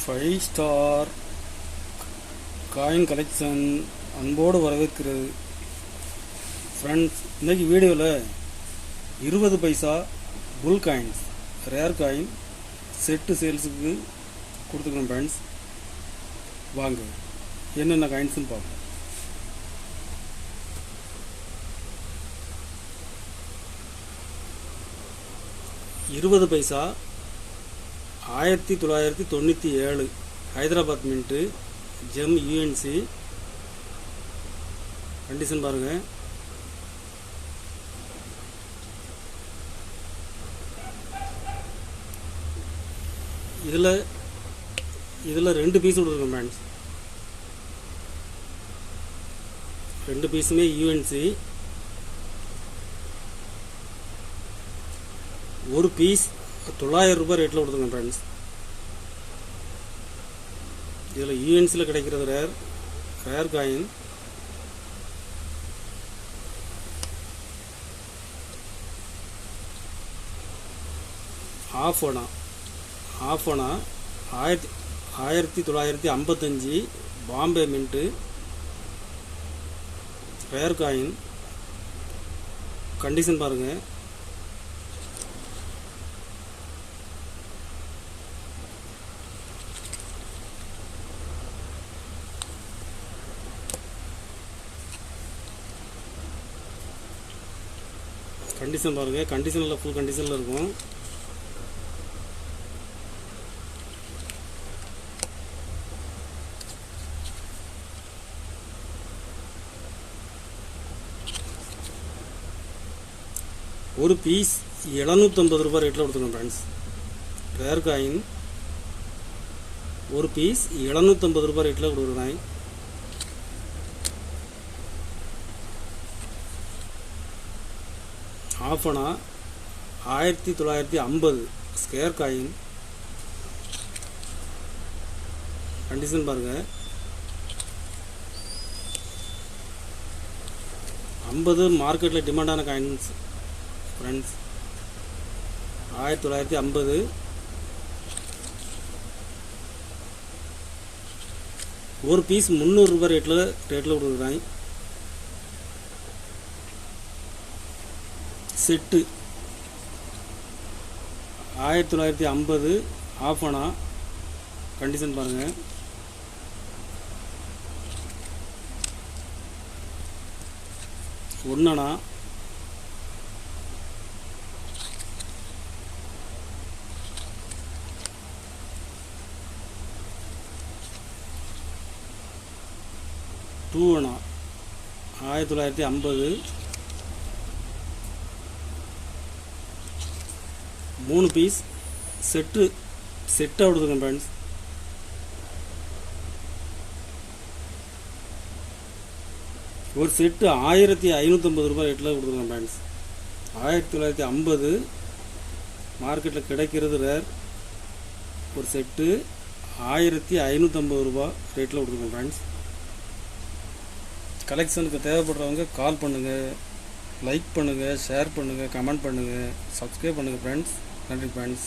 5 star coin collection அன்போடு வரவேற்கிறது. Friends, இன்றைக்கி வீடியோவில் 20 paisa full coins rare coin set சேல்ஸுக்கு கொடுத்துக்கிறோம். ஃப்ரெண்ட்ஸ், வாங்க என்னென்ன காயின்ஸ்னு பார்ப்போம். இருபது paisa 1997 Hyderabad mint gem UNC condition பாருங்கள். இதில் 2 பீஸ் கொடுத்துருக்கோம் ஃப்ரெண்ட்ஸ். 2 பீஸுமே யூஎன்சி. ஒரு பீஸ் 900 ரூபாய் ரேட்டில் கொடுத்துருக்கோம் ஃப்ரெண்ட்ஸ். இதில் யூஎன்சியில் கிடைக்கிறது ரேர் காயின். ஆஃப் அனா 1955 Bombay mint rare coin condition பாருங்கள். கண்டிஷன் பாருங்கள், கண்டிஷனில் ஃபுல் கண்டிஷனில் இருக்கும். ஒரு பீஸ் 750 ரூபாய் ரேட்டில் கொடுத்துருக்கோம் ஃப்ரெண்ட்ஸ். ரேர் காயின் ஒரு பீஸ் 750 ரூபாய் ரேட்டில் கொடுக்குறேன். ஆஃப் அனா 1950 ஸ்கேர் காயின் கண்டிஷன் பாருங்கள். 50 மார்க்கெட்டில் டிமாண்டான காயின்ஸ் ஃப்ரெண்ட்ஸ். 1950 ஒரு பீஸ் 300 ரூபாய் ரேட்டில் கொடுக்குறாங்க. செட்டு 1950 ஆஃப் அனா கண்டிஷன் பாருங்கள். ஒன்றனா டூ அனா 1950 3 பீஸ் செட்டாக கொடுத்துருக்கேன் ஃப்ரெண்ட்ஸ். ஒரு செட்டு 1550 ரூபாய் ரேட்டில் கொடுத்துருக்கேன் ஃப்ரெண்ட்ஸ். 1950 மார்க்கெட்டில் கிடைக்கிறது ரேர். ஒரு செட்டு 1550 ரூபாய் ரேட்டில் கொடுத்துருக்கேன் ஃப்ரெண்ட்ஸ். கலெக்ஷனுக்கு தேவைப்படுறவங்க கால் பண்ணுங்கள், லைக் பண்ணுங்கள், ஷேர் பண்ணுங்கள், கமெண்ட் பண்ணுங்கள், சப்ஸ்கிரைப் பண்ணுங்கள் ஃப்ரெண்ட்ஸ். நன்றி ஃப்ரெண்ட்ஸ்.